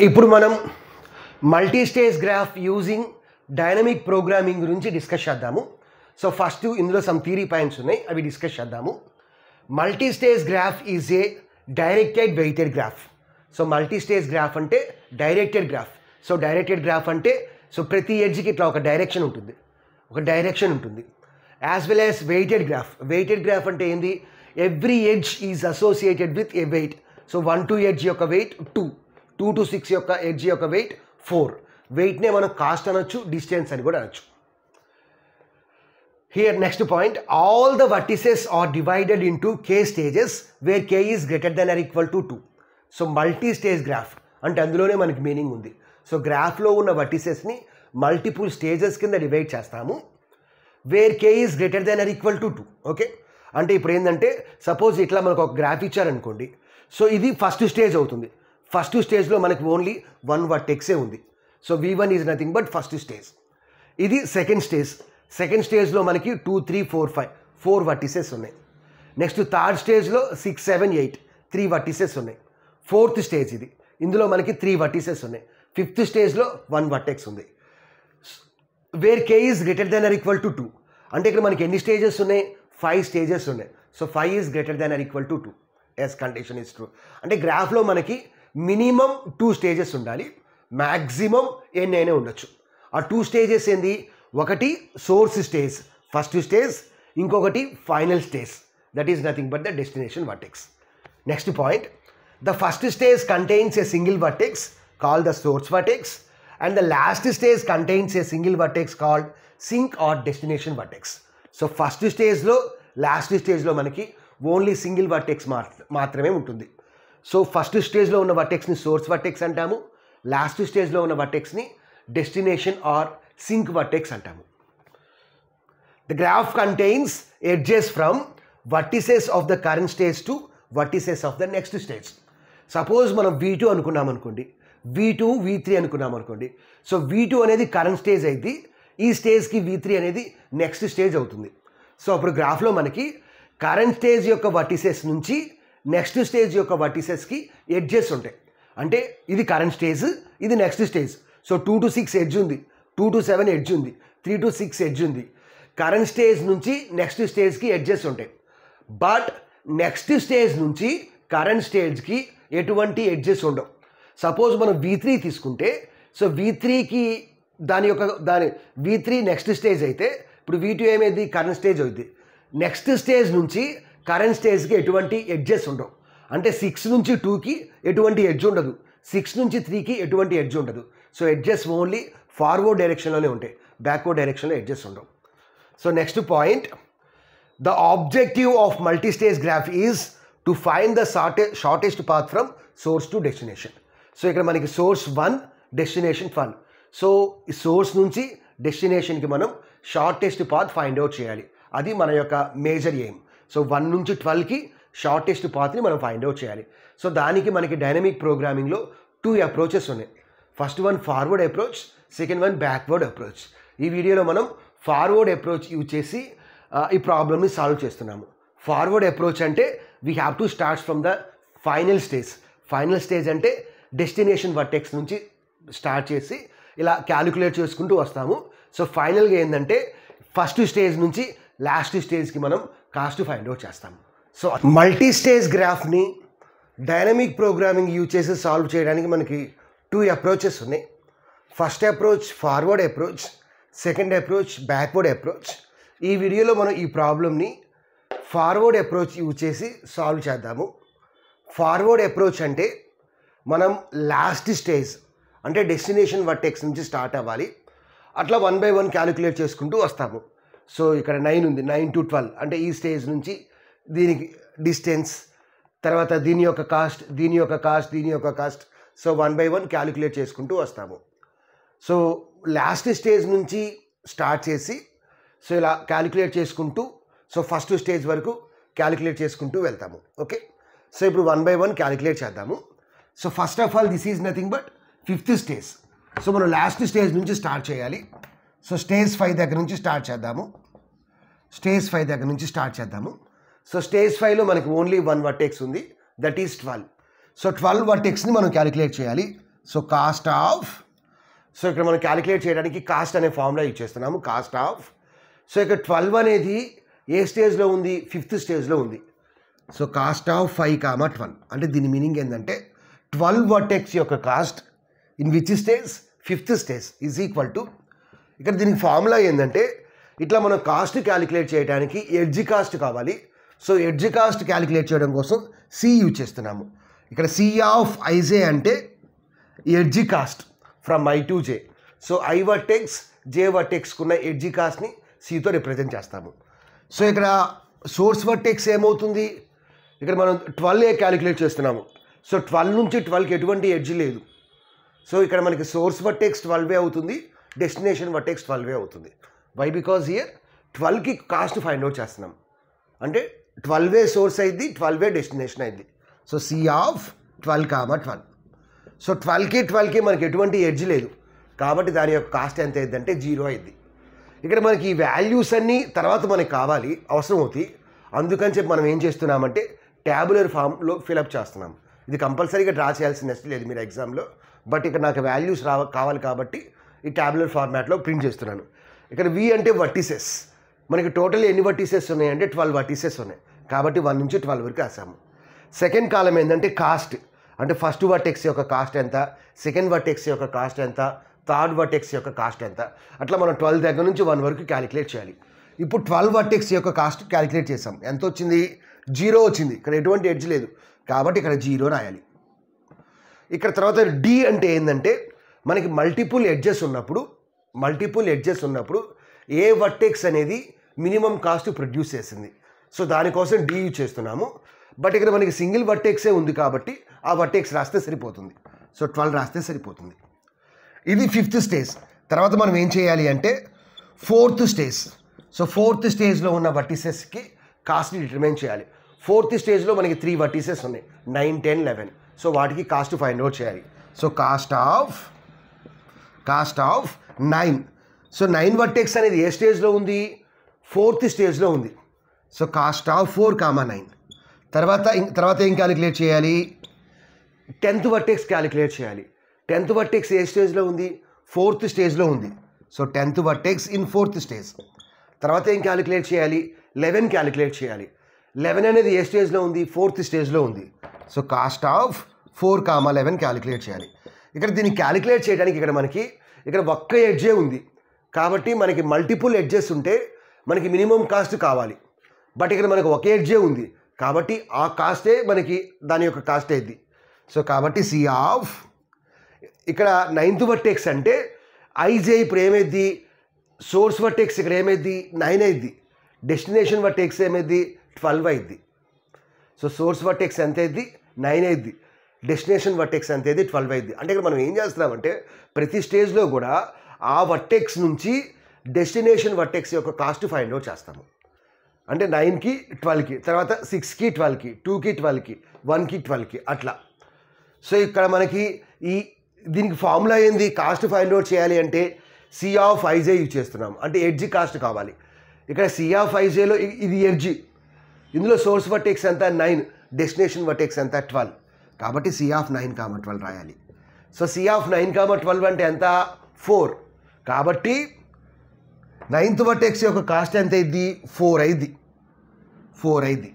ఇప్పుడు మనం multi stage graph using dynamic programming గురించి డిస్కస్ చేద్దాము. సో ఫస్ట్ ఇందులో సమ్ థియరీ పాయింట్స్ ఉన్నాయి, అవి డిస్కస్ చేద్దాము. Multi stage graph is a directed weighted graph. So multi stage graph అంటే directed graph. So directed graph అంటే సో ప్రతి ఎడ్జ్కి ఇట్లా ఒక డైరెక్షన్ ఉంటుంది, as well as weighted graph. Weighted graph అంటే ఏంది? Every edge is associated with a weight. So 1 to edge యొక్క వెయిట్ 2, 2 to 6 యొక్క ఎడ్జ్ యొక్క వెయిట్ 4. వెయిట్నే మనం కాస్ట్ అనొచ్చు, డిస్టెన్స్ అని కూడా అనొచ్చు. Here next point, all the vertices are divided into k stages where k is greater than or equal to 2. So multi stage graph అంటే అందులోనే మనకి మీనింగ్ ఉంది. సో గ్రాఫ్లో ఉన్న వర్టిసెస్ని మల్టిపుల్ స్టేజెస్ కింద డివైడ్ చేస్తాము, where k is greater than or equal to 2. Okay, అంటే ఇప్పుడు ఏంటంటే సపోజ్ ఇట్లా మనకు ఒక గ్రాఫ్ ఇచ్చారనుకోండి. సో ఇది ఫస్ట్ స్టేజ్ అవుతుంది. ఫస్ట్ స్టేజ్లో మనకి ఓన్లీ 1 వర్టెక్సే ఉంది. So V1 is nothing but first stage. ఇది సెకండ్ స్టేజ్. సెకండ్ స్టేజ్లో మనకి 2, 3, 4, 5 4 వర్టిసెస్ ఉన్నాయి. నెక్స్ట్ థర్డ్ స్టేజ్లో 6, 7, 8 3 వర్టిసెస్ ఉన్నాయి. ఫోర్త్ స్టేజ్ ఇది, ఇందులో మనకి 3 వర్టిసెస్ ఉన్నాయి. ఫిఫ్త్ స్టేజ్లో 1 వర్టెక్స్ ఉంది. Where k is greater than or equal to 2 అంటే ఇక్కడ మనకి ఎన్ని స్టేజెస్ ఉన్నాయి? 5 స్టేజెస్ ఉన్నాయి. So 5 is greater than or equal to 2 as condition is true. అంటే గ్రాఫ్లో మనకి మినిమం 2 స్టేజెస్ ఉండాలి, మ్యాక్సిమం ఎన్నైనా ఉండొచ్చు. ఆ 2 స్టేజెస్ ఏంది? ఒకటి సోర్స్ స్టేజ్ ఫస్ట్ స్టేజ్, ఇంకొకటి final stage, that is nothing but the destination vertex. Next point, the first stage contains a single vertex called the source vertex and the last stage contains a single vertex called sink or destination vertex. So first స్టేజ్లో last స్టేజ్లో మనకి only single vertex మాత్రమే ఉంటుంది. So first స్టేజ్లో ఉన్న వర్టెక్స్ని source vertex అంటాము, last స్టేజ్లో ఉన్న వర్టెక్స్ని డెస్టినేషన్ ఆర్ సింక్ వర్టెక్స్ అంటాము. The graph contains edges from vertices of the current stage to vertices of the next stage. Suppose మనం V2 అనుకున్నాం అనుకోండి, V2, V3 అనుకున్నాం అనుకోండి. సో V2 అనేది కరెంట్ స్టేజ్ అయింది, ఈ స్టేజ్కి V3 అనేది నెక్స్ట్ స్టేజ్ అవుతుంది. సో అప్పుడు గ్రాఫ్లో మనకి కరెంట్ స్టేజ్ యొక్క వర్టిసెస్ నుంచి నెక్స్ట్ స్టేజ్ యొక్క వర్టిసెస్కి ఎడ్జెస్ ఉంటాయి. అంటే ఇది కరెంట్ స్టేజ్, ఇది next stage. So 2 to 6 edge ఉంది, 2 to 7 ఎడ్జ్ ఉంది, 3 to 6 ఎడ్జ్ ఉంది. కరెంట్ స్టేజ్ నుంచి నెక్స్ట్ స్టేజ్కి ఎడ్జెస్ ఉంటాయి. బట్ నెక్స్ట్ స్టేజ్ నుంచి కరెంట్ స్టేజ్కి ఎటువంటి ఎడ్జెస్ ఉండవు. సపోజ్ మనం V3 తీసుకుంటే, సో V3కి దాని V3 నెక్స్ట్ స్టేజ్ అయితే ఇప్పుడు V2 ఏమైంది? కరెంట్ స్టేజ్ అవుతుంది. నెక్స్ట్ స్టేజ్ నుంచి కరెంట్ స్టేజ్కి ఎటువంటి ఎడ్జెస్ ఉండవు. అంటే 6 నుంచి 2కి ఎటువంటి ఎడ్జ్ ఉండదు, 6 నుంచి 3కి ఎటువంటి ఎడ్జ్ ఉండదు. సో ఎడ్జెస్ ఓన్లీ ఫార్వర్డ్ డైరెక్షన్లోనే ఉంటాయి, బ్యాక్వర్డ్ డైరెక్షన్లో ఎడ్జెస్ ఉండవు. So next point, the objective of multi stage graph is to find the shortest path from source to destination. So ఇక్కడ మనకి సోర్స్ 1, డెస్టినేషన్ 1. సో ఈ సోర్స్ నుంచి డెస్టినేషన్కి మనం shortest path find out చేయాలి, అది మన యొక్క మేజర్ ఎయిమ్. సో 1 నుంచి 12కి షార్టెస్ట్ పాత్ని మనం ఫైండ్ అవుట్ చేయాలి. సో దానికి మనకి డైనమిక్ ప్రోగ్రామింగ్లో 2 అప్రోచెస్ ఉన్నాయి. First one forward approach, second one backward approach. ఈ వీడియోలో మనం ఫార్వర్డ్ అప్రోచ్ యూజ్ చేసి ఈ ప్రాబ్లమ్ని సాల్వ్ చేస్తున్నాము. ఫార్వర్డ్ అప్రోచ్ అంటే we have to start from the final stage. Final stage అంటే డెస్టినేషన్ వర్టెక్స్ నుంచి స్టార్ట్ చేసి ఇలా క్యాలిక్యులేట్ చేసుకుంటూ వస్తాము. సో ఫైనల్గా ఏంటంటే ఫస్ట్ స్టేజ్ నుంచి లాస్ట్ స్టేజ్కి మనం కాస్ట్ ఫైండ్ అవుట్ చేస్తాము. సో మల్టీ స్టేజ్ గ్రాఫ్ని డైనమిక్ ప్రోగ్రామింగ్ యూజ్ చేసి సాల్వ్ చేయడానికి మనకి 2 అప్రోచెస్ ఉన్నాయి. First approach forward approach, second approach backward approach. ఈ వీడియోలో మనం ఈ ప్రాబ్లమ్ని ఫార్వర్డ్ అప్రోచ్ యూజ్ చేసి సాల్వ్ చేద్దాము. ఫార్వర్డ్ అప్రోచ్ అంటే మనం లాస్ట్ స్టేజ్ అంటే డెస్టినేషన్ వర్టెక్స్ నుంచి స్టార్ట్ అవ్వాలి, అట్లా 1 by 1 క్యాలిక్యులేట్ చేసుకుంటూ వస్తాము. సో ఇక్కడ 9 ఉంది, 9 to 12 అంటే ఈ స్టేజ్ నుంచి దీనికి డిస్టెన్స్, తర్వాత దీని యొక్క కాస్ట్, దీని యొక్క కాస్ట్, దీని యొక్క కాస్ట్. సో 1 by 1 క్యాలిక్యులేట్ చేసుకుంటూ వస్తాము. సో లాస్ట్ స్టేజ్ నుంచి స్టార్ట్ చేసి సో ఇలా క్యాలిక్యులేట్ చేసుకుంటూ సో ఫస్ట్ స్టేజ్ వరకు క్యాలిక్యులేట్ చేసుకుంటూ వెళ్తాము. ఓకే, సో ఇప్పుడు 1 by 1 క్యాలిక్యులేట్ చేద్దాము. So first of all this is nothing but 5th stage. So మనం లాస్ట్ స్టేజ్ నుంచి స్టార్ట్ చేయాలి. సో స్టేజ్ 5 దగ్గర నుంచి స్టార్ట్ చేద్దాము. స్టేజ్ 5 దగ్గర నుంచి స్టార్ట్ చేద్దాము. సో స్టేజ్ 5లో మనకి ఓన్లీ 1 వర్టెక్స్ ఉంది, దట్ ఈస్ 12. సో 12 వర్టెక్స్ని మనం క్యాలిక్యులేట్ చేయాలి. సో కాస్ట్ ఆఫ్, సో ఇక్కడ మనం క్యాలిక్యులేట్ చేయడానికి కాస్ట్ అనే ఫార్ములా యూజ్ చేస్తున్నాము. కాస్ట్ ఆఫ్, సో ఇక్కడ 12 అనేది ఏ స్టేజ్లో ఉంది, 5th స్టేజ్లో ఉంది. సో కాస్ట్ ఆఫ్ 5, 12 అంటే దీని మీనింగ్ ఏంటంటే 12 వర్టెక్స్ యొక్క cost in which stage, 5th stage is equal to, ఇక్కడ దీనికి ఫార్ములా ఏంటంటే ఇట్లా మనం కాస్ట్ క్యాలిక్యులేట్ చేయడానికి ఎడ్జ్ కాస్ట్ కావాలి. సో ఎడ్జ్ కాస్ట్ క్యాలిక్యులేట్ చేయడం కోసం సి యూజ్ చేస్తున్నాము. ఇక్కడ సి ఆఫ్ ఐజే అంటే edge cost from I to J. So I vertex J వర్టెక్స్కున్న ఎడ్జ్ కాస్ట్ని సితో రిప్రజెంట్ చేస్తాము. సో ఇక్కడ సోర్స్ వర్టెక్స్ ఏమవుతుంది, ఇక్కడ మనం 12 క్యాలిక్యులేట్ చేస్తున్నాము. సో 12 నుంచి 12కి ఎటువంటి ఎడ్జ్ లేదు. సో ఇక్కడ మనకి సోర్స్ వర్టెక్స్ 12 అవుతుంది, డెస్టినేషన్ వర్టెక్స్ 12 అవుతుంది. వై? బికాజ్ హియర్ 12కి కాస్ట్ ఫైండ్ అవుట్ చేస్తున్నాం, అంటే 12 సోర్స్ అయింది, 12 డెస్టినేషన్ అయింది. So C of 12, 12. సో 12కి మనకి ఎటువంటి ఎడ్జ్ లేదు కాబట్టి దాని యొక్క కాస్ట్ ఎంత అయింది అంటే 0 అయింది. ఇక్కడ మనకి ఈ వాల్యూస్ అన్నీ తర్వాత మనకి కావాలి, అవసరం అవుతాయి. అందుకని చెప్పి మనం ఏం చేస్తున్నామంటే ట్యాబులర్ ఫామ్లో ఫిలప్ చేస్తున్నాం. ఇది కంపల్సరీగా డ్రా చేయాల్సిన నెక్స్ట్ లేదు మీరు ఎగ్జామ్లో, బట్ ఇక్కడ నాకు వాల్యూస్ కావాలి కాబట్టి ఈ ట్యాబులర్ ఫార్మాట్లో ప్రింట్ చేస్తున్నాను. ఇక్కడ వి అంటే వర్టిసెస్, మనకి టోటల్ ఎన్ని వర్టిసెస్ ఉన్నాయంటే 12 వర్టిసెస్ ఉన్నాయి కాబట్టి 1 నుంచి 12 వరకు రాసాము. సెకండ్ కాలం ఏంటంటే కాస్ట్, అంటే ఫస్ట్ వర్టెక్స్ యొక్క కాస్ట్ ఎంత, సెకండ్ వర్టెక్స్ యొక్క కాస్ట్ ఎంత, థర్డ్ వర్టెక్స్ యొక్క కాస్ట్ ఎంత, అట్లా మనం 12 దగ్గర నుంచి 1 వరకు క్యాలిక్యులేట్ చేయాలి. ఇప్పుడు 12 వర్టెక్స్ యొక్క కాస్ట్ క్యాలిక్యులేట్ చేసాం. ఎంత వచ్చింది? 0 వచ్చింది. ఇక్కడ ఎటువంటి ఎడ్జ్ లేదు కాబట్టి ఇక్కడ 0 రాయాలి. ఇక్కడ తర్వాత డి అంటే ఏంటంటే మనకి మల్టిపుల్ ఎడ్జెస్ ఉన్నప్పుడు ఏ వర్టెక్స్ అనేది మినిమం కాస్ట్ ప్రొడ్యూస్ చేసింది. సో దానికోసం డి యూజ్ చేస్తున్నాము. బట్ ఇక్కడ మనకి సింగిల్ వర్టెక్సే ఉంది కాబట్టి ఆ వర్టెక్స్ రాస్తే సరిపోతుంది. సో 12 రాస్తే సరిపోతుంది. ఇది 5th స్టేజ్. తర్వాత మనం ఏం చేయాలి అంటే 4th స్టేజ్. సో 4th స్టేజ్లో ఉన్న వర్టిసెస్కి కాస్ట్ని డిటర్మైన్ చేయాలి. 4th స్టేజ్లో మనకి 3 వర్టిసెస్ ఉన్నాయి, 9, 10, 11. సో వాటికి కాస్ట్ ఫైండ్ అవుట్ చేయాలి. So cost of 9. So 9 vertex అనేది ఏ స్టేజ్లో ఉంది? 4th స్టేజ్లో ఉంది. So cost of 4, 9. తర్వాత ఏం క్యాలిక్యులేట్ చేయాలి? 10th వర్టెక్స్ క్యాలిక్యులేట్ చేయాలి. 10th వర్టెక్స్ ఏ స్టేజ్లో ఉంది? 4th స్టేజ్లో ఉంది. So 10th vertex in 4th stage. తర్వాత ఏం క్యాలిక్యులేట్ చేయాలి? 11 క్యాలిక్యులేట్ చేయాలి. 11 అనేది ఏ స్టేజ్లో ఉంది? 4th స్టేజ్లో ఉంది. సో కాస్ట్ ఆఫ్ 4, 11 క్యాలిక్యులేట్ చేయాలి. ఇక్కడ దీన్ని క్యాలిక్యులేట్ చేయడానికి ఇక్కడ ఒక్క ఎడ్జే ఉంది కాబట్టి మనకి మల్టిపుల్ ఎడ్జెస్ ఉంటే మనకి మినిమం కాస్ట్ కావాలి. బట్ ఇక్కడ మనకు ఒకే ఎడ్జే ఉంది కాబట్టి ఆ కాస్టే మనకి దాని యొక్క కాస్ట్ అయింది. సో కాబట్టి సి ఆఫ్, ఇక్కడ 9th వర్టెక్స్ అంటే ఐజే ఇప్పుడు ఏమైద్ది? సోర్స్ వర్టెక్స్ ఇక్కడ ఏమైద్ది? 9 అయింది. Destination vertex ఏమైద్ది? 12 అయింది. సో సోర్స్ వర్టెక్స్ ఎంత అయింది? 9 అయింది. డెస్టినేషన్ వర్టెక్స్ ఎంత అయింది? 12 అయింది. అంటే ఇక్కడ మనం ఏం చేస్తున్నామంటే ప్రతి స్టేజ్లో కూడా ఆ వర్టెక్స్ నుంచి డెస్టినేషన్ వర్టెక్స్ యొక్క కాస్ట్ ఫైండ్ అవుట్ చేస్తాము. అంటే 9కి 12కి, తర్వాత 6కి 12కి, 2కి 12కి, 1కి 12కి అట్లా. సో ఇక్కడ మనకి దీనికి ఫార్ములా ఏంది? కాస్ట్ ఫైండ్ అవుట్ చేయాలి అంటే సి ఆఫ్ ఐజే యూజ్ చేస్తున్నాం, అంటే ఎడ్జ్ కాస్ట్ కావాలి. ఇక్కడ సి ఆఫ్ ఐజేలో ఇది ఎడ్జ్, ఇందులో సోర్స్ వర్టెక్స్ ఎంత? 9, డెస్టినేషన్ వర్టెక్స్ ఎంత? 12. కాబట్టి సి ఆఫ్ 9, 12 రాయాలి. సో సి ఆఫ్ 9, 12 అంటే ఎంత? 4. కాబట్టి 9th వర్టెక్స్ యొక్క కాస్ట్ ఎంత అయింది? 4 అయింది.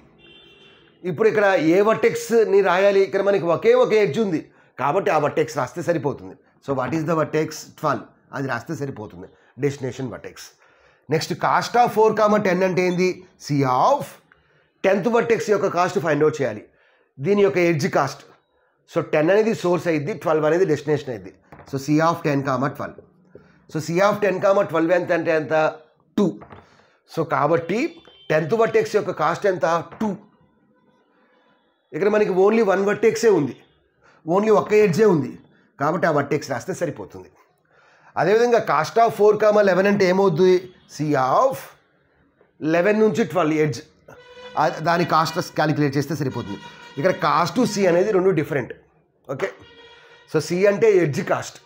ఇప్పుడు ఇక్కడ ఏ వర్టెక్స్ని రాయాలి? ఇక్కడ మనకి ఒకే ఎడ్జ్ ఉంది కాబట్టి ఆ వర్టెక్స్ రాస్తే సరిపోతుంది. So what is the vertex? 12, అది రాస్తే సరిపోతుంది, destination vertex. Next cost of 4, 10 అంటే ఏంది? సి ఆఫ్ 10th వర్టెక్స్ యొక్క కాస్ట్ ఫైండ్ అవుట్ చేయాలి, దీని యొక్క ఎడ్జ్ కాస్ట్. సో 10 అనేది సోర్స్ అయింది, 12 అనేది డెస్టినేషన్ అయింది. So C of 10, 12. So C of 10, 12 ఎంత అంటే ఎంత? 2. సో కాబట్టి 10th వర్టెక్స్ యొక్క కాస్ట్ ఎంత? 2. ఇక్కడ మనకి ఓన్లీ 1 వర్టెక్సే ఉంది, ఓన్లీ ఒక్క ఎడ్జే ఉంది కాబట్టి ఆ వర్టెక్స్ రాస్తే సరిపోతుంది. అదేవిధంగా కాస్ట్ ఆఫ్ 4, 11 అంటే ఏమవుద్ది? సి ఆఫ్ 11 నుంచి 12 ఎడ్జ్, దాని కాస్ట్ క్యాలిక్యులేట్ చేస్తే సరిపోతుంది. ఇక్కడ కాస్ట్ సి అనేది 2 డిఫరెంట్. ఓకే, సో సి అంటే ఎడ్జ్ కాస్ట్,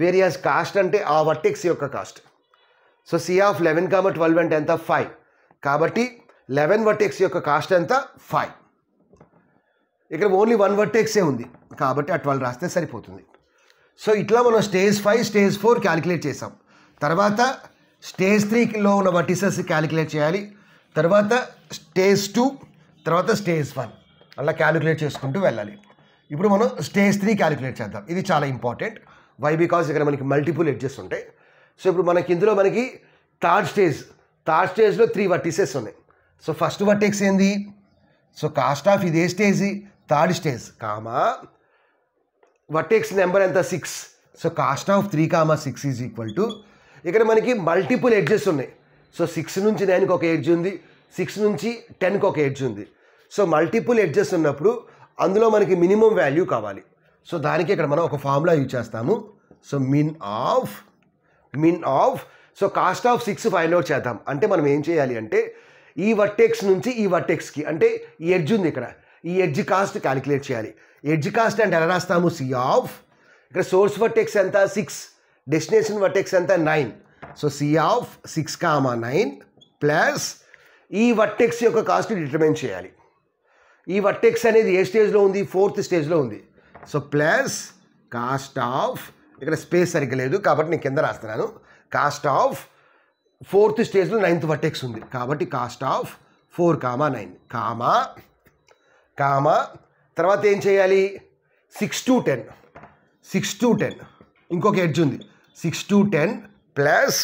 వేరియస్ కాస్ట్ అంటే ఆ వర్టెక్స్ యొక్క కాస్ట్. సో సి ఆఫ్ 11, 12 అంటే ఎంత? 5. కాబట్టి 11 వర్టెక్స్ యొక్క కాస్ట్ ఎంత? 5. ఇక్కడ ఓన్లీ 1 వర్టెక్సే ఉంది కాబట్టి ఆ 12 రాస్తే సరిపోతుంది. సో ఇట్లా మనం స్టేజ్ 5 స్టేజ్ 4 క్యాలిక్యులేట్ చేసాం. తర్వాత స్టేజ్ 3లో ఉన్న వర్టిసెస్ క్యాలిక్యులేట్ చేయాలి. తర్వాత స్టేజ్ 2, తర్వాత స్టేజ్ 1 అలా క్యాలిక్యులేట్ చేసుకుంటూ వెళ్ళాలి. ఇప్పుడు మనం స్టేజ్ 3 క్యాలిక్యులేట్ చేద్దాం. ఇది చాలా ఇంపార్టెంట్. వై? బికాజ్ ఇక్కడ మనకి మల్టిపుల్ ఎడ్జెస్ ఉంటాయి. సో ఇప్పుడు మనకి ఇందులో మనకి థర్డ్ స్టేజ్లో 3 వర్టిసెస్ ఉన్నాయి. సో ఫస్ట్ వర్టెక్స్ ఏంది? సో కాస్ట్ ఆఫ్ ఇదే stage, third stage comma vertex number ఎంత? 6. So cost of 3, 6 is equal to, ఇక్కడ మనకి మల్టిపుల్ ఎడ్జెస్ ఉన్నాయి. సో 6 నుంచి 9కి ఒక ఎడ్జ్ ఉంది, 6 నుంచి 10కి ఒక ఎడ్జ్ ఉంది. సో మల్టిపుల్ ఎడ్జెస్ ఉన్నప్పుడు అందులో మనకి మినిమం వాల్యూ కావాలి. సో దానికి ఇక్కడ మనం ఒక ఫార్ములా యూజ్ చేస్తాము. So min of so cost of 6 find out చేద్దాం. అంటే మనం ఏం చేయాలి అంటే ఈ వర్టెక్స్ నుంచి ఈ వర్టెక్స్కి, అంటే ఈ ఎడ్జ్ ఉంది ఇక్కడ, ఈ ఎడ్జ్ కాస్ట్ క్యాలిక్యులేట్ చేయాలి. ఎడ్జ్ కాస్ట్ అంటే ఎలా రాస్తాము? సి ఆఫ్, ఇక్కడ సోర్స్ వర్టెక్స్ ఎంత? 6, డెస్టినేషన్ వర్టెక్స్ ఎంత? 9. సో సి ఆఫ్ 6, 9 ప్లస్ ఈ వర్టెక్స్ యొక్క కాస్ట్ డిటర్మైన్ చేయాలి. ఈ వర్టెక్స్ అనేది ఏ స్టేజ్లో ఉంది? 4th స్టేజ్లో ఉంది. సో ప్లస్ కాస్ట్ ఆఫ్, ఇక్కడ స్పేస్ సరిగ్గా లేదు కాబట్టి నేను కింద రాస్తున్నాను. కాస్ట్ ఆఫ్ 4th స్టేజ్లో 9th వర్టెక్స్ ఉంది కాబట్టి కాస్ట్ ఆఫ్ 4, 9 కామా తర్వాత ఏం చేయాలి? 6 to 10 ఇంకొక ఎడ్జ్ ఉంది, 6 to 10 ప్లస్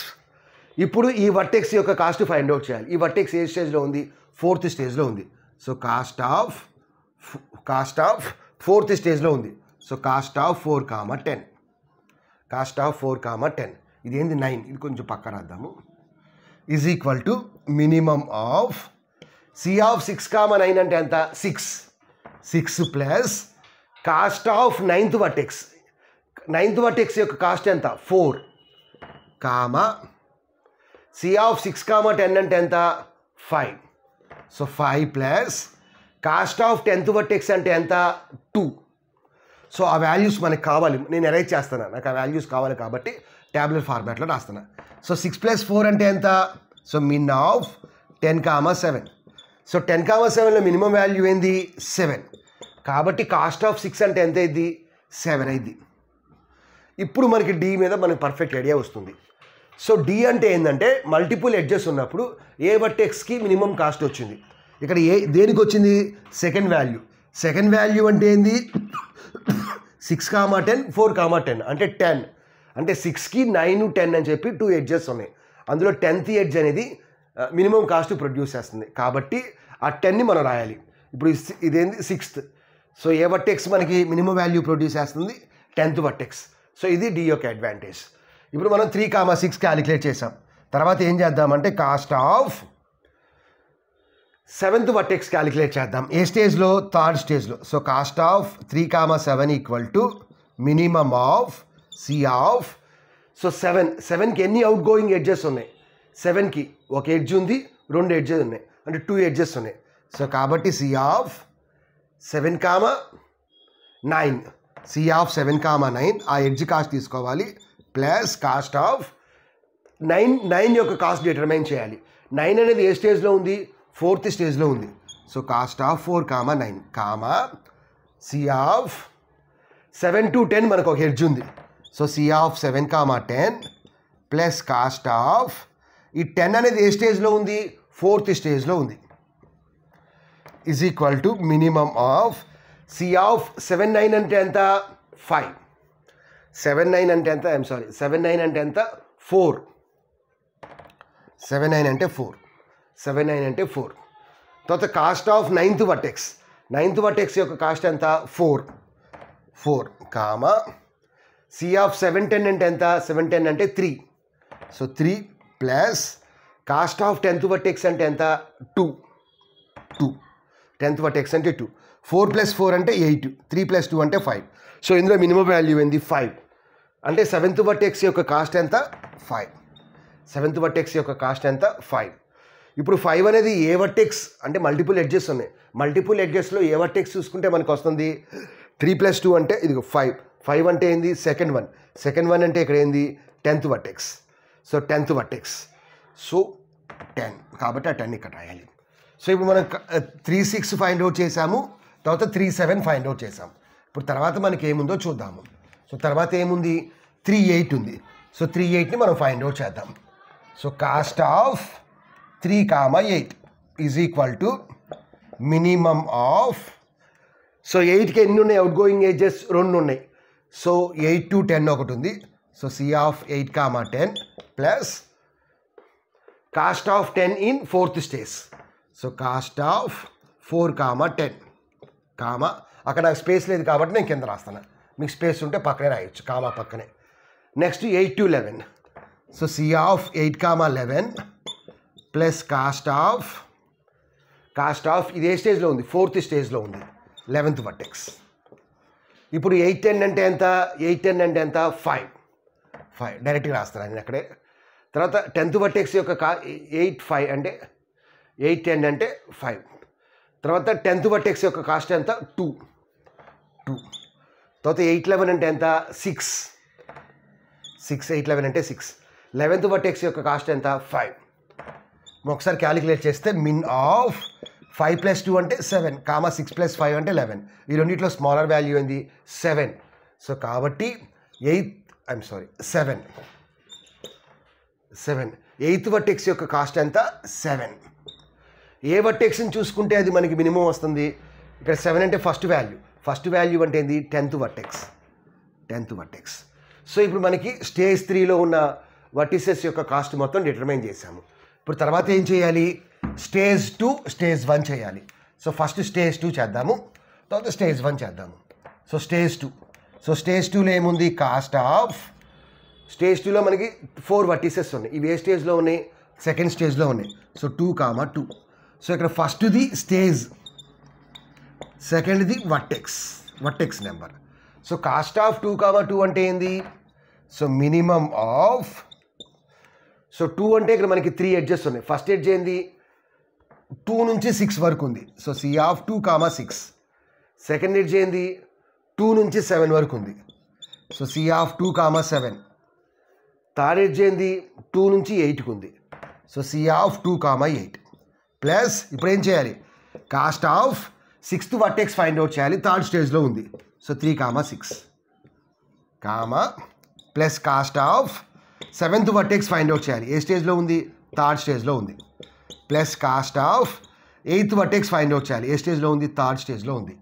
ఇప్పుడు ఈ వర్టెక్స్ యొక్క కాస్ట్ ఫైండ్ అవుట్ చేయాలి. ఈ వర్టెక్స్ ఏ స్టేజ్లో ఉంది? 4th స్టేజ్లో ఉంది. సో కాస్ట్ ఆఫ్ 4th స్టేజ్లో ఉంది. సో కాస్ట్ ఆఫ్ 4, 10 ఇదేంది? 9. ఇది కొంచెం పక్క రాద్దాము. Is equal to minimum of C of 6, 9 అంటే ఎంత? 6 plus cost of 9th vertex యొక్క కాస్ట్ ఎంత? 4 కామా సి ఆఫ్ 6, 10 అంటే ఎంత? 5. So 5 plus cost of 10th vertex అంటే ఎంత? 2. సో ఆ వాల్యూస్ మనకు కావాలి, నేను అరేంజ్ చేస్తాను, నాకు ఆ వాల్యూస్ కావాలి కాబట్టి ట్యాబ్లెట్ ఫార్మాట్లో రాస్తున్నా. సో 6 + 4 అంటే ఎంత? So min of 10, 7. సో 10, 7లో మినిమం వాల్యూ ఏంది? 7 కాబట్టి కాస్ట్ ఆఫ్ 6 అంటే ఎంత అయింది? 7 అయింది. ఇప్పుడు మనకి డి మీద మనకి పర్ఫెక్ట్ ఐడియా వస్తుంది. సో డి అంటే ఏంటంటే మల్టిపుల్ ఎడ్జెస్ ఉన్నప్పుడు ఏ వర్టెక్స్కి మినిమం కాస్ట్ వచ్చింది. ఇక్కడ దేనికి వచ్చింది? సెకండ్ వాల్యూ అంటే ఏంది? 6, 10, 4, 10 అంటే 10. అంటే 6కి 9, 10 అని చెప్పి 2 ఎడ్జెస్ ఉన్నాయి. అందులో 10th ఎడ్జ్ అనేది మినిమం కాస్ట్ ప్రొడ్యూస్ చేస్తుంది కాబట్టి ఆ 10ని మనం రాయాలి. ఇప్పుడు ఇదేంది? 6th. సో ఏ వర్టెక్స్ మనకి మినిమం వాల్యూ ప్రొడ్యూస్ చేస్తుంది? 10th vertex. సో ఇది డి యొక్క అడ్వాంటేజ్. ఇప్పుడు మనం 3, 6 క్యాలిక్యులేట్ చేసాం. తర్వాత ఏం చేద్దామంటే cost of 7th vertex calculate చేద్దాం. ఏ స్టేజ్లో? థర్డ్ స్టేజ్లో. So cost of 3, 7 equal to minimum of C of, so 7కి ఎన్ని అవుట్ గోయింగ్ ఎడ్జెస్ ఉన్నాయి? 7కి ఒక ఎడ్జ్ ఉంది, 2 ఎడ్జెస్ ఉన్నాయి, అంటే 2 ఎడ్జెస్ ఉన్నాయి. సో కాబట్టి సి ఆఫ్ 7, 9 సి ఆఫ్ 7, 9 ఆ ఎడ్జ్ కాస్ట్ తీసుకోవాలి ప్లస్ కాస్ట్ ఆఫ్ 9 యొక్క కాస్ట్ డిటర్మైన్ చేయాలి. 9 అనేది ఏ స్టేజ్లో ఉంది? 4th స్టేజ్లో ఉంది. So cost of 4, 9 comma C of 7 to 10 మనకు ఒక ఎడ్జ్ ఉంది. So C of 7, 10 plus cost of ఈ 10 అనేది ఏ స్టేజ్లో ఉంది? 4th స్టేజ్లో ఉంది. Is equal to minimum of C of 7, 9 అంటే ఎంత? 5. 7, 9 అంటే ఎంత? 7, 9 అంటే ఎంత? 4. 7, 9 అంటే 4. తర్వాత కాస్ట్ ఆఫ్ 9th వర్టెక్స్ యొక్క కాస్ట్ ఎంత? 4 కామా సి ఆఫ్ 7, 10 అంటే ఎంత? 7, 10 అంటే 3. So 3 plus cost of 10th vertex అంటే ఎంత? 2. 10th వర్టెక్స్ అంటే 2. 4 + 4 అంటే 8. 3 + 2 అంటే 5. సో ఇందులో మినిమం వాల్యూ ఏంది? 5. అంటే 7th వర్టెక్స్ యొక్క కాస్ట్ ఎంత? 5. 7th వర్టెక్స్ యొక్క కాస్ట్ ఎంత? 5. ఇప్పుడు 5 అనేది ఏ వర్టెక్స్ అంటే మల్టిపుల్ ఎడ్జెస్ ఉన్నాయి. మల్టిపుల్ ఎడ్జెస్లో ఏ వర్టెక్స్ చూసుకుంటే మనకు వస్తుంది? 3 + 2 అంటే ఇది 5. 5 అంటే ఏంది? సెకండ్ వన్ అంటే ఇక్కడ ఏంది? 10th vertex. So 10th vertex. So 10 కాబట్టి ఆ 10 ఇక్కడ రాయాలి. సో ఇప్పుడు మనం 3, 6 ఫైండ్ అవుట్ చేసాము, తర్వాత 3, 7 ఫైండ్ అవుట్ చేసాము. ఇప్పుడు తర్వాత మనకి ఏముందో చూద్దాము. సో తర్వాత ఏముంది 3 8 ఉంది. సో 3 8ని మనం ఫైండ్ అవుట్ చేద్దాం. So cost of 3, 8 is equal to minimum of, so 8కి ఎన్ని ఉన్నాయి అవుట్ గోయింగ్ ఏజెస్ 2 ఉన్నాయి. సో 8 to 10 ఒకటి ఉంది. So C of 8, 10 plus cost of 10 in 4th stage. So cost of 4, 10 అక్కడ నాకు స్పేస్ లేదు కాబట్టి నేను కింద రాస్తాను. మీకు స్పేస్ ఉంటే పక్కనే రాయొచ్చు, కామా పక్కనే. Next 8 to 11. So C of 8, 11 plus cost of ఇది ఏ స్టేజ్లో ఉంది 4th స్టేజ్లో ఉంది 11th వర్టెక్స్. ఇప్పుడు 8 10 అంటే ఎంత 8 10 అంటే ఎంత 5 డైరెక్ట్గా రాస్తాను నేను అక్కడే. తర్వాత 10th వర్టెక్స్ యొక్క 8 5 అంటే 8 10 అంటే 5. తర్వాత 10th వర్టెక్స్ యొక్క కాస్ట్ ఎంత 2. తర్వాత 8 11 అంటే ఎంత 6 8 11 అంటే 6. 11th వర్టెక్స్ యొక్క కాస్ట్ ఎంత 5. ఒకసారి క్యాలిక్యులేట్ చేస్తే మిన్ ఆఫ్ 5 + 2 అంటే 7, 6 + 5 అంటే 11. ఈ రెండింటిలో స్మాలర్ వాల్యూ ఏంది 7. సో కాబట్టి 7 8th వర్టెక్స్ యొక్క కాస్ట్ ఎంత 7. ఏ వర్టెక్స్ని చూసుకుంటే అది మనకి మినిమం వస్తుంది. ఇక్కడ 7 అంటే ఫస్ట్ వాల్యూ అంటే ఏంది 10th వర్టెక్స్. సో ఇప్పుడు మనకి స్టేజ్ 3లో ఉన్న వర్టిసెస్ యొక్క కాస్ట్ మొత్తం డిటర్మైన్ చేసాము. ఇప్పుడు తర్వాత ఏం చేయాలి స్టేజ్ 2 స్టేజ్ 1 చేయాలి. సో ఫస్ట్ స్టేజ్ 2 చేద్దాము, తర్వాత స్టేజ్ 1 చేద్దాము. సో స్టేజ్ 2లో ఏముంది కాస్ట్ ఆఫ్, స్టేజ్ 2లో మనకి 4 వర్టిసెస్ ఉన్నాయి. ఇవి ఏ స్టేజ్లో ఉన్నాయి సెకండ్ స్టేజ్లో ఉన్నాయి. సో 2, 2. సో ఇక్కడ ఫస్ట్ది స్టేజ్, సెకండ్ది vertex number. So cost of 2, 2 అంటే ఏంది సో మినిమమ్ ఆఫ్, సో 2 అంటే ఇక్కడ మనకి 3 ఎడ్జెస్ ఉన్నాయి. ఫస్ట్ ఎడ్జ్ ఏంది 2 నుంచి 6 వరకు ఉంది. So C of 2, 6. Second edge ఏంది 2 నుంచి 7 వరకు ఉంది. So C of 2, 7. Third edge ఏంది 2 నుంచి 8కి ఉంది. సో సి ఆఫ్ 2, 8 ప్లస్ ఇప్పుడు ఏం చేయాలి cost of 6th vertex find out చేయాలి, థర్డ్ స్టేజ్లో ఉంది. So 3, 6 plus cost of 7th vertex find out చేయాలి, ఏ స్టేజ్లో ఉంది థర్డ్ స్టేజ్లో ఉంది. Plus cost of 8th vertex find out చేయాలి, ఏ స్టేజ్లో ఉంది థర్డ్ స్టేజ్లో ఉంది.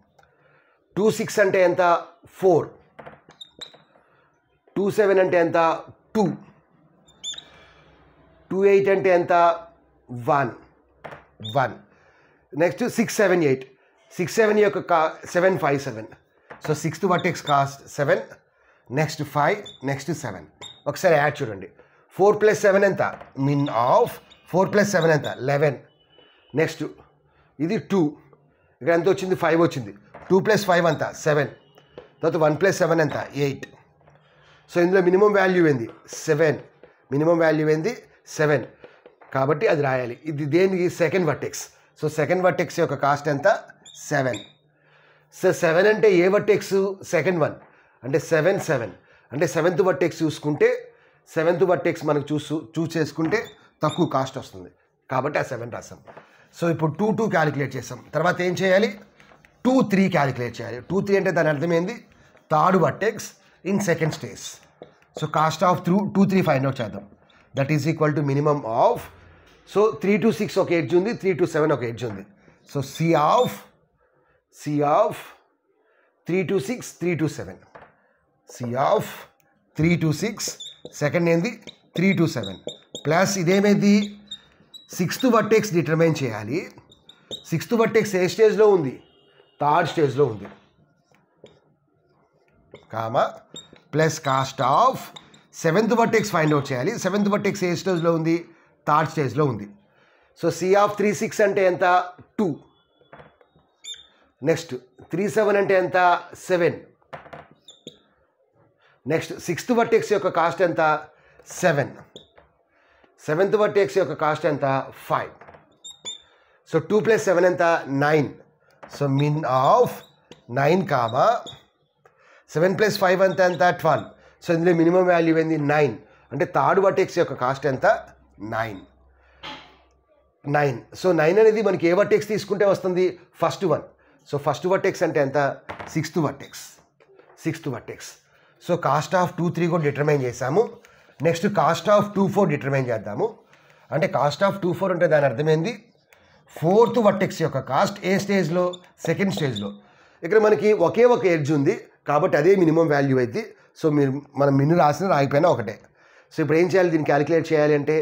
2 6 అంటే ఎంత 4, 2 7 అంటే ఎంత 2, 2 8 అంటే ఎంత 1. నెక్స్ట్ 6 7 8, 6 7 యొక్క 7 5 7. So 6th vertex cost 7, next 5, next 7. ఒకసారి యాడ్ చూడండి 4 + 7 ఎంత మిన్ ఆఫ్ 4 + 7 ఎంత 11. నెక్స్ట్ ఇది 2, ఇక్కడ ఎంత వచ్చింది 5 వచ్చింది. 2 + 5 ఎంత 7. తర్వాత 1 + 7 ఎంత 8. సో ఇందులో మినిమం వాల్యూ ఏంది 7, కాబట్టి అది రాయాలి. ఇది దేనికి second vertex. So second vertex యొక్క కాస్ట్ ఎంత 7. సో 7 అంటే ఏ వర్టెక్స్ సెకండ్ వన్ అంటే 7 అంటే 7th వర్టెక్స్ చూసుకుంటే 7th వర్టెక్స్ మనకు చూస్ చేసుకుంటే తక్కువ కాస్ట్ వస్తుంది కాబట్టి ఆ 7 రాసాం. సో ఇప్పుడు 2 2 క్యాలిక్యులేట్ చేసాం. తర్వాత ఏం చేయాలి 2 3 క్యాలిక్యులేట్ చేయాలి. 2 3 అంటే దాని అర్థం ఏంది third vertex in second stage. So cost of 2 3 find out చేద్దాం. That is equal to minimum of, so 3 to 6 ఒక ఎడ్జ్ ఉంది, 3 to 7 ఒక ఎడ్జ్ ఉంది. So C of 3 to 6 3 to 7, C of 3 to 6 second ఏంది 3 to 7 ప్లస్ ఇదేమైంది 6th vertex determine చేయాలి. 6th vertex ఏ స్టేజ్లో ఉంది థర్డ్ స్టేజ్లో ఉంది plus cost of 7th vertex find out చేయాలి. 7th వర్టెక్స్ ఏ స్టేజ్లో ఉంది థర్డ్ స్టేజ్లో ఉంది. సో సి ఆఫ్ 3 6 అంటే ఎంత 2. నెక్స్ట్ 3 7 అంటే ఎంత 7. నెక్స్ట్ 6th వర్టెక్స్ యొక్క కాస్ట్ ఎంత 7. 7th వర్టెక్స్ యొక్క కాస్ట్ ఎంత 5. సో 2 + 7 ఎంత 9. సో మిన్ ఆఫ్ 9, 7 + 5 అంత ఎంత 12. సో ఇందులో మినిమం వాల్యూ ఏంది 9 అంటే థర్డ్ వర్టెక్స్ యొక్క కాస్ట్ ఎంత 9. సో 9 అనేది మనకి ఏ వర్టెక్స్ తీసుకుంటే వస్తుంది first one. So first vertex అంటే ఎంత 6th vertex. So cost of 2 3 కూడా డిటర్మైన్ చేసాము. నెక్స్ట్ కాస్ట్ ఆఫ్ 2 4 డిటర్మైన్ చేద్దాము. అంటే కాస్ట్ ఆఫ్ 2 4 అంటే దాని అర్థమైంది ఫోర్త్ వర్టెక్స్ యొక్క కాస్ట్ ఏ స్టేజ్లో, సెకండ్ స్టేజ్లో. ఇక్కడ మనకి ఒకే ఒక ఎడ్జ్ ఉంది కాబట్టి అదే మినిమం వాల్యూ అయితే. సో మీరు మనం మిన్ను రాసిన రాయిపోయినా ఒకటే. సో ఇప్పుడు ఏం చేయాలి, దీన్ని క్యాలిక్యులేట్ చేయాలి అంటే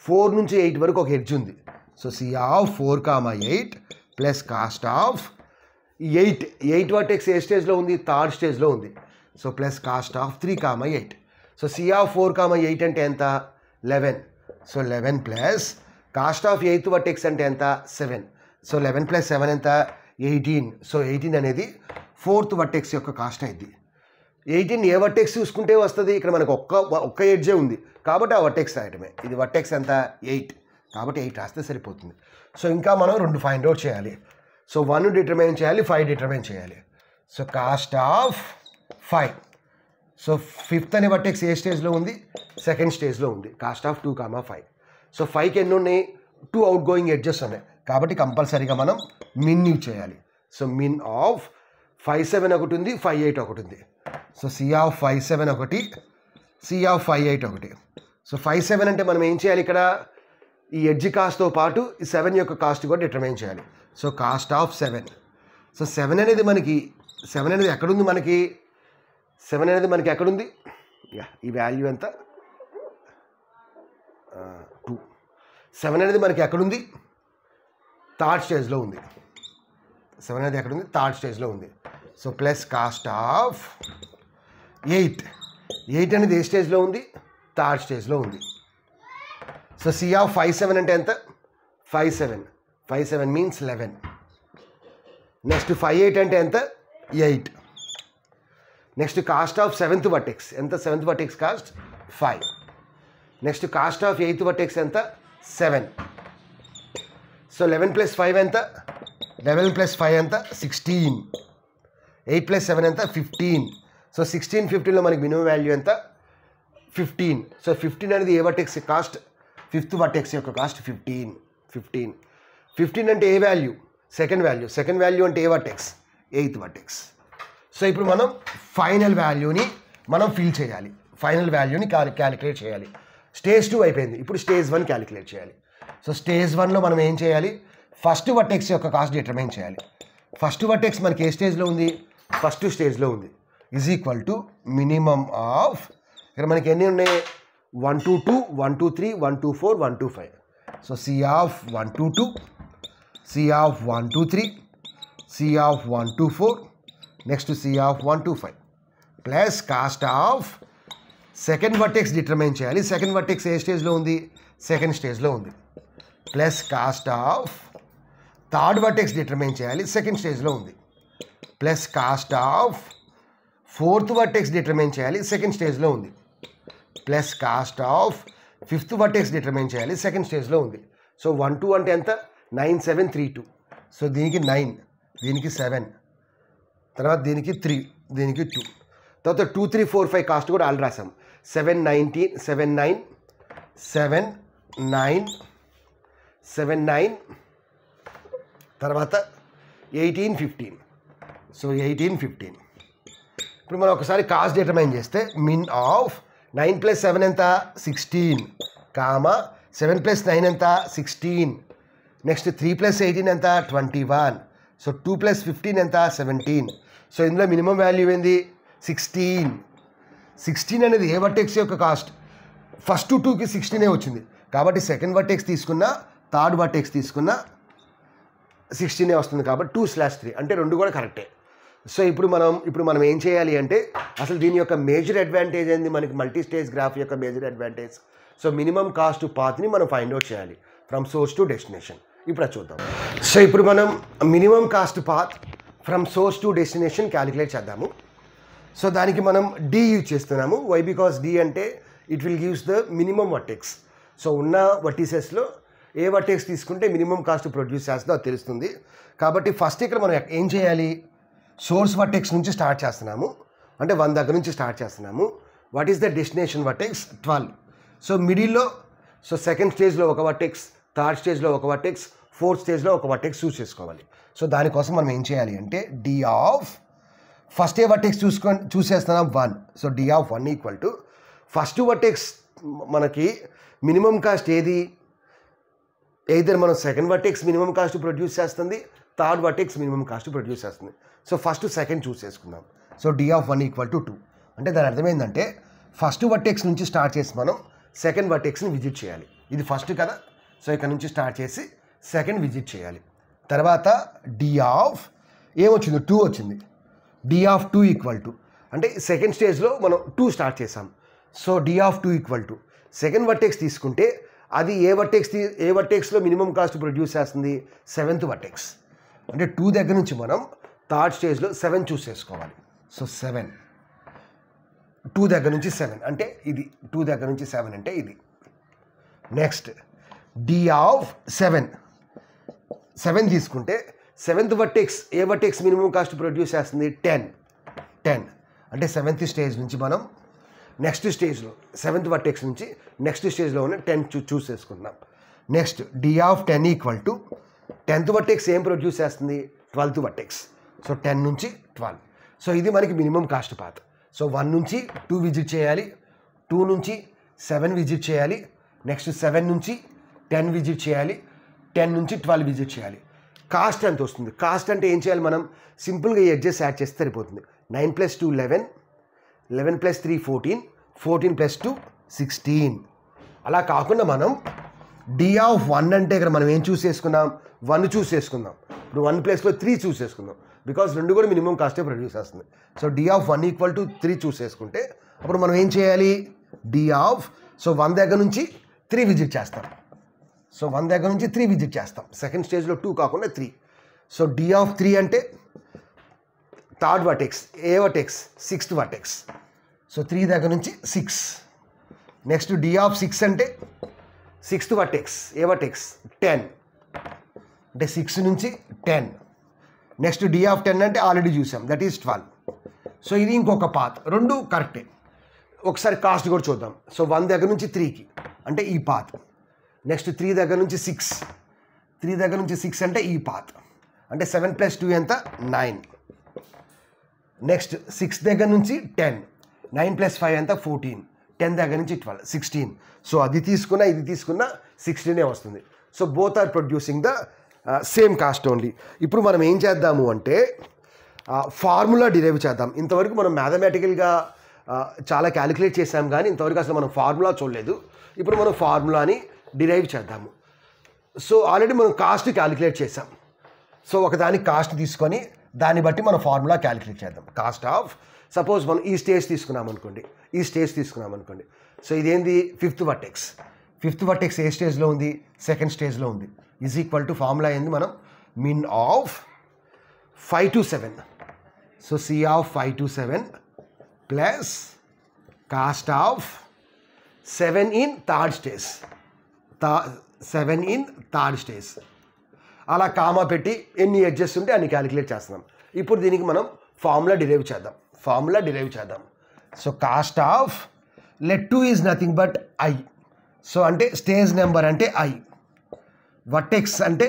4 నుంచి 8 వరకు ఒక ఎడ్జ్ ఉంది. So C of 4,8 plus cost of 8 vertex ఏ స్టేజ్లో ఉంది, థర్డ్ స్టేజ్లో ఉంది. So plus cost of 3,8. So C of 4,8 అంటే ఎంత, 11. So 11 plus cost of 8th vertex అంటే ఎంత, 7. సో 11 ప్లస్ 7 ఎంత, 18. సో 18 అనేది ఫోర్త్ వర్టెక్స్ యొక్క కాస్ట్ అయింది. 18 ఏ వర్టెక్స్ చూసుకుంటే వస్తుంది, ఇక్కడ మనకు ఒక్క ఎడ్జే ఉంది కాబట్టి ఆ వర్టెక్స్ రాయటమే. ఇది వర్టెక్స్ ఎంత, 8 కాబట్టి 8 రాస్తే సరిపోతుంది. సో ఇంకా మనం 2 ఫైండ్ అవుట్ చేయాలి. సో 1 డిటర్మైన్ చేయాలి, 5 డిటర్మైన్ చేయాలి. So cost of 5. So 5th అనే వర్టెక్స్ ఏ స్టేజ్లో ఉంది, సెకండ్ స్టేజ్లో ఉంది. Cost of 2,5. సో 5కి ఎన్ని ఉన్నాయి, 2 అవుట్ గోయింగ్ ఎడ్జెస్ ఉన్నాయి కాబట్టి కంపల్సరీగా మనం మిన్ యూజ్ చేయాలి. సో మిన్ ఆఫ్ 5,7 ఒకటి ఉంది, 5,8 ఒకటి ఉంది. సో సి ఆఫ్ 5,7 ఒకటి, సి ఆఫ్ 5,8 ఒకటి. సో 5,7 అంటే మనం ఏం చేయాలి, ఇక్కడ ఈ ఎడ్జ్ కాస్ట్తో పాటు ఈ 7 యొక్క కాస్ట్ కూడా డిటర్మైన్ చేయాలి. So cost of 7. సో 7 అనేది మనకి, 7 అనేది ఎక్కడుంది మనకి, 7 అనేది మనకి ఎక్కడుంది, ఈ వాల్యూ ఎంత, 2. 7 అనేది మనకి ఎక్కడుంది, థర్డ్ స్టేజ్లో ఉంది. 7 అనేది ఎక్కడుంది, థర్డ్ స్టేజ్లో ఉంది. So plus cost of 8. 8 అనేది ఏ స్టేజ్లో ఉంది, థర్డ్ స్టేజ్లో ఉంది. సో సి ఆఫ్ 5,7 అంటే ఎంత, 5,7. 5,7 మీన్స్ 11. నెక్స్ట్ 5,8 అంటే ఎంత, 8. Next cost of 7th vertex ఎంత, 7th vertex cost 5. Next cost of 8th vertex ఎంత, 7. సో 11 ప్లస్ 5 ఎంత, 11 ప్లస్ 5 ఎంత, 16. 8 ప్లస్ 7 ఎంత, 15. సో 16 15లో మనకి మినిమం వాల్యూ ఎంత, 15. సో 15 అనేది ఏ వర్టెక్స్ కాస్ట్, 5th వర్టెక్స్ యొక్క కాస్ట్ 15. 15 అంటే ఏ వాల్యూ, సెకండ్ వాల్యూ అంటే ఏ వర్టెక్స్, 8th వర్టెక్స్. సో ఇప్పుడు మనం ఫైనల్ వాల్యూని మనం ఫిల్ చేయాలి, ఫైనల్ వాల్యూని క్యాలిక్యులేట్ చేయాలి. స్టేజ్ 2 అయిపోయింది, ఇప్పుడు స్టేజ్ 1 క్యాలిక్యులేట్ చేయాలి. సో స్టేజ్ 1లో మనం ఏం చేయాలి, ఫస్ట్ వర్టెక్స్ యొక్క కాస్ట్ డిటర్మైన్ చేయాలి. ఫస్ట్ వర్టెక్స్ మనకి ఏ స్టేజ్లో ఉంది, ఫస్ట్ స్టేజ్లో ఉంది. Is equal to minimum of, ఇక్కడ మనకి ఎన్ని ఉన్నాయి, 1 to 2, 1 to 3, 1 to 4, 1 to 5. So C of 1 to 2, C of 1 to 3, C of 1 to 4, next C of 1 to 5 plus cost of second vertex determine చేయాలి. సెకండ్ వర్టెక్స్ ఏ స్టేజ్లో ఉంది, second స్టేజ్లో ఉంది. Plus cost of third vertex determine చేయాలి, second స్టేజ్లో ఉంది. Plus cost of fourth vertex determine చేయాలి, సెకండ్ స్టేజ్లో ఉంది. Plus cost of 5th vertex determine చేయాలి, సెకండ్ స్టేజ్లో ఉంది. సో 1 2 అంటే ఎంత, 9 7 3 2. సో దీనికి 9, దీనికి 7, తర్వాత దీనికి 3, దీనికి 2, తర్వాత 2 3 4 5 కాస్ట్ కూడా ఆల్ రాసాం. 7 19 7 9 7 9 7 9 తర్వాత 18 15. సో 18 15. ఇప్పుడు మనం ఒకసారి కాస్ట్ డిటర్మైన్ చేస్తే మిన్ ఆఫ్ 9 ప్లస్ 7 ఎంత, 16, కామా 7 ప్లస్ 9 ఎంత, 16. నెక్స్ట్ 3 ప్లస్ 18 ఎంత, 21. సో 2 ప్లస్ 15 ఎంత, 17. సో ఇందులో మినిమం వాల్యూ ఏంది, 16. 16 అనేది ఏ వర్టెక్స్ యొక్క కాస్ట్, ఫస్ట్ 2కి 16 వచ్చింది కాబట్టి సెకండ్ వర్టెక్స్ తీసుకున్నా థర్డ్ వర్టెక్స్ తీసుకున్నా 16 వస్తుంది కాబట్టి 2/3 అంటే 2 కూడా కరెక్టే. సో ఇప్పుడు మనం ఏం చేయాలి అంటే, అసలు దీని యొక్క మేజర్ అడ్వాంటేజ్ ఏంది, మనకి మల్టీ స్టేజ్ గ్రాఫ్ యొక్క major advantage. So minimum cost పాత్ని మనం ఫైండ్ అవుట్ చేయాలి ఫ్రమ్ సోర్స్ టు డెస్టినేషన్. ఇప్పుడు చూద్దాం. సో ఇప్పుడు మనం minimum cost path from source to destination calculate చేద్దాము. సో దానికి మనం డి యూజ్ చేస్తున్నాము. వై, బికాస్ డి అంటే it will gives the minimum vertex. So ఉన్న వర్టిసెస్లో ఏ వర్టెక్స్ తీసుకుంటే మినిమం కాస్ట్ ప్రొడ్యూస్ చేస్తుందో అది తెలుస్తుంది. కాబట్టి ఫస్ట్ ఇక్కడ మనం ఏం చేయాలి, సోర్స్ వర్టెక్స్ నుంచి స్టార్ట్ చేస్తున్నాము, అంటే 1 దగ్గర నుంచి స్టార్ట్ చేస్తున్నాము. What is the destination vertex, 12. So మిడిల్లో, సో సెకండ్ స్టేజ్లో ఒక వర్టెక్స్, థర్డ్ స్టేజ్లో ఒక వర్టెక్స్, ఫోర్త్ స్టేజ్లో ఒక వర్టెక్స్ చూస్ చేసుకోవాలి. సో దానికోసం మనం ఏం చేయాలి అంటే డి ఆఫ్ ఫస్ట్ ఏ వర్టెక్స్ చూసేస్తున్నాం 1. So D of 1 equal to first vertex మనకి మినిమం కాస్ట్ ఏది, ఎయిదర్ మనం second vertex minimum cost produce చేస్తుంది, third vertex minimum cost produce చేస్తుంది. సో ఫస్ట్ సెకండ్ చూసేసుకుందాం. So D of 1 equal to 2. అంటే దాని అర్థం ఏంటంటే ఫస్ట్ వర్టెక్స్ నుంచి స్టార్ట్ చేసి మనం సెకండ్ వర్టెక్స్ని విజిట్ చేయాలి. ఇది ఫస్ట్ కదా, సో ఇక్కడ నుంచి స్టార్ట్ చేసి సెకండ్ విజిట్ చేయాలి. తర్వాత డి ఆఫ్ ఏమొచ్చింది 2 వచ్చింది. డి ఆఫ్ 2 ఈక్వల్ టు అంటే సెకండ్ స్టేజ్లో మనం 2 స్టార్ట్ చేసాం. So D of 2 equal to second vertex తీసుకుంటే అది ఏ వర్టెక్స్లో మినిమం కాస్ట్ ప్రొడ్యూస్ చేస్తుంది, 7th వర్టెక్స్. అంటే 2 దగ్గర నుంచి మనం థర్డ్ స్టేజ్లో 7 చూసేసుకోవాలి. సో 7 2 దగ్గర నుంచి 7 అంటే ఇది, 2 దగ్గర నుంచి 7 అంటే ఇది. నెక్స్ట్ డి ఆఫ్ 7 తీసుకుంటే 7th వర్టెక్స్ ఏ వర్టెక్స్ మినిమం కాస్ట్ ప్రొడ్యూస్ చేస్తుంది, 10 అంటే 7th స్టేజ్ నుంచి మనం నెక్స్ట్ స్టేజ్లో 7th వర్టెక్స్ నుంచి నెక్స్ట్ స్టేజ్లో ఉన్న 10 చూసేసుకుందాం. Next D of 10 equal to 10th vertex ఏం ప్రొడ్యూస్ చేస్తుంది, 12th వర్టెక్స్. సో 10 నుంచి 12. సో ఇది మనకి మినిమం కాస్ట్ పాత్. సో 1 నుంచి 2 విజిట్ చేయాలి, 2 నుంచి 7 విజిట్ చేయాలి, నెక్స్ట్ 7 నుంచి 10 విజిట్ చేయాలి, 10 నుంచి 12 విజిట్ చేయాలి. కాస్ట్ ఎంత వస్తుంది, కాస్ట్ అంటే ఏం చేయాలి మనం, సింపుల్గా ఈ ఎడ్జెస్ యాడ్ చేస్తే సరిపోతుంది. 9 + 2 11, 11 + 3 14, 14 + 2 16. అలా కాకుండా మనం డి ఆఫ్ 1 అంటే ఇక్కడ మనం ఏం చూసేసుకున్నాం, 1 చూసేసుకుందాం. ఇప్పుడు 1 ప్లేస్లో 3 చూసేసుకుందాం, బికాస్ రెండు కూడా మినిమం కాస్టే ప్రొడ్యూస్ చేస్తుంది. So D of 1 equal to 3 చూసేసుకుంటే అప్పుడు మనం ఏం చేయాలి, డి ఆఫ్ 1 దగ్గర నుంచి 3 విజిట్ చేస్తాం. సో 1 దగ్గర నుంచి 3 విజిట్ చేస్తాం, సెకండ్ స్టేజ్లో 2 కాకుండా 3. సో డి ఆఫ్ 3 అంటే థర్డ్ వర్టెక్స్ ఏ వర్టెక్స్, 6th వర్టెక్స్. సో 3 దగ్గర నుంచి 6. నెక్స్ట్ డి ఆఫ్ 6 అంటే 6th వర్టెక్స్ ఏ వర్టెక్స్, 10 అంటే 6 నుంచి 10. నెక్స్ట్ డి ఆఫ్ 10 అంటే ఆల్రెడీ చూసాం, దట్ ఈస్ 12. సో ఇది ఇంకొక పాత్, రెండు కరెక్టే. ఒకసారి కాస్ట్ కూడా చూద్దాం. సో 1 దగ్గర నుంచి 3కి అంటే ఈ పాత్. నెక్స్ట్ 3 దగ్గర నుంచి 6, 3 దగ్గర నుంచి 6 అంటే ఈ పాత్. అంటే 7 + 2 ఎంత, 9. నెక్స్ట్ 6 దగ్గర నుంచి 10, 9 + 5 ఎంత, 14, 10 దగ్గర నుంచి 12, 16. సో అది తీసుకున్నా ఇది తీసుకున్నా 16 వస్తుంది. So both are producing the same cost only. ఇప్పుడు మనం ఏం చేద్దాము అంటే ఫార్ములా డిరైవ్ చేద్దాం. ఇంతవరకు మనం మ్యాథమెటికల్గా చాలా క్యాలిక్యులేట్ చేసాం, కానీ ఇంతవరకు అసలు మనం ఫార్ములా చూడలేదు. ఇప్పుడు మనం ఫార్ములాని డిరైవ్ చేద్దాము. సో ఆల్రెడీ మనం కాస్ట్ క్యాలిక్యులేట్ చేసాం. సో ఒకదానికి కాస్ట్ తీసుకొని దాన్ని బట్టి మనం ఫార్ములా క్యాలిక్యులేట్ చేద్దాం. కాస్ట్ ఆఫ్ సపోజ్ మనం ఈ స్టేజ్ తీసుకున్నాం అనుకోండి, ఈ స్టేజ్ తీసుకున్నాం అనుకోండి. సో ఇదేంది, 5th వర్టెక్స్. 5th వర్టెక్స్ ఏ స్టేజ్లో ఉంది, సెకండ్ స్టేజ్లో ఉంది. ఈజ్ ఈక్వల్ టు ఫార్ములా ఏంది మనం, min of 5 to 7. So C of 5 to 7 plus cost of 7 in third stage, 7 in third stage. అలా కామా పెట్టి ఎన్ని ఎడ్జెస్ ఉంటే అన్ని క్యాలిక్యులేట్ చేస్తున్నాం. ఇప్పుడు దీనికి మనం ఫార్ములా డిరైవ్ చేద్దాం. So cost of let 2 is nothing but i. So అంటే స్టేజ్ నెంబర్ అంటే ఐ, వర్టెక్స్ అంటే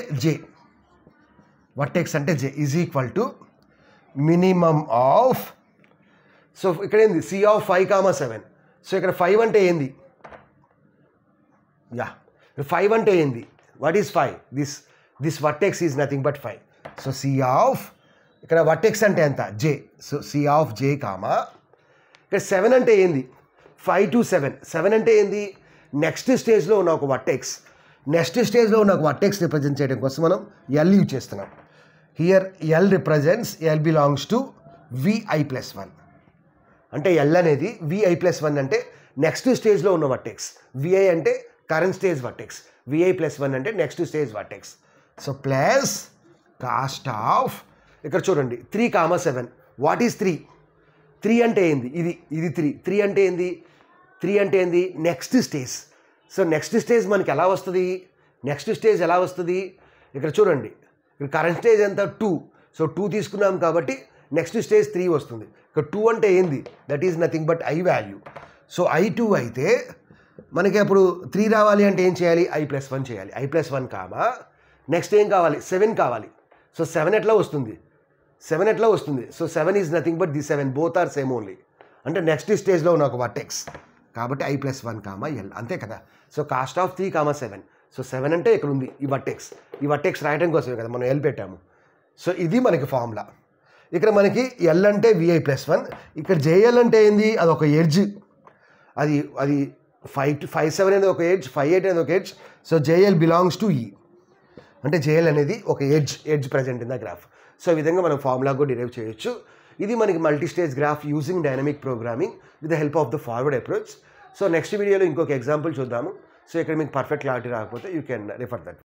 j, is equal to minimum of. So ఇక్కడ ఏంది, సి ఆఫ్ 5, 7. సో ఇక్కడ 5 అంటే ఏంది, 5 అంటే ఏంది, what is 5, this vertex is nothing but 5. So C of ఇక్కడ వర్టెక్స్ అంటే ఎంత, j. So C of j comma ఇక్కడ 7 అంటే ఏంది, 5 to 7. 7 అంటే ఏంది, నెక్స్ట్ స్టేజ్లో ఉన్న ఒక వర్టెక్స్. రిప్రజెంట్ చేయడం కోసం మనం ఎల్ యూజ్ చేస్తున్నాం. Here L represents, L belongs to vi+1. అంటే ఎల్ అనేది vi+1 అంటే నెక్స్ట్ స్టేజ్లో ఉన్న వర్టెక్స్, vi అంటే కరెంట్ స్టేజ్ వర్టెక్స్, vi+1 అంటే next stage vertex. So plus cost of ఇక్కడ చూడండి 3, 7. What is 3? 3 అంటే ఏంది, ఇది 3 అంటే ఏంది, 3 అంటే ఏంది, next stage. So next stage మనకి ఎలా వస్తుంది, ఇక్కడ చూడండి, ఇక్కడ కరెంట్ స్టేజ్ ఎంత, 2. సో 2 తీసుకున్నాం కాబట్టి నెక్స్ట్ స్టేజ్ 3 వస్తుంది. ఇక్కడ 2 అంటే ఏంది, that is nothing but I value. So I2 అయితే మనకి అప్పుడు 3 రావాలి అంటే ఏం చేయాలి, I+1 చేయాలి. I+1 కామా నెక్స్ట్ ఏం కావాలి, 7 కావాలి. సో 7 ఎట్లా వస్తుంది, 7 ఎట్లా వస్తుంది? So 7 is nothing but the 7, both are same only. అంటే నెక్స్ట్ స్టేజ్లో ఉన్న ఒక వర్టెక్స్ కాబట్టి i+1, l అంతే కదా. So cost of 3, 7. సో 7 అంటే ఇక్కడ ఉంది ఈ వర్టెక్స్ రాయడం కోసమే కదా మనం l పెట్టాము. సో ఇది మనకి ఫార్ములా. ఇక్కడ మనకి l అంటే vi+1, ఇక్కడ jl అంటే ఏంది? అది ఒక ఎడ్జ్, అది 5, 7 అనేది ఒక ఎడ్జ్, 5, 8 అనేది ఒక edge. So jl belongs to ఈ, అంటే jl అనేది ఒక edge present in the graph. So ఈ విధంగా మనం ఫార్ములా కూడా డిరైవ్ చేయొచ్చు. ఇది మనకి multi stage graph using dynamic programming with the help of the forward approach. So next వీడియోలో ఇంకొక ఎగ్జాంపుల్ చూద్దాము. సో ఇక్కడ మీకు పర్ఫెక్ట్ క్లారిటీ రాకపోతే యూ కెన్ రిఫర్ దట్.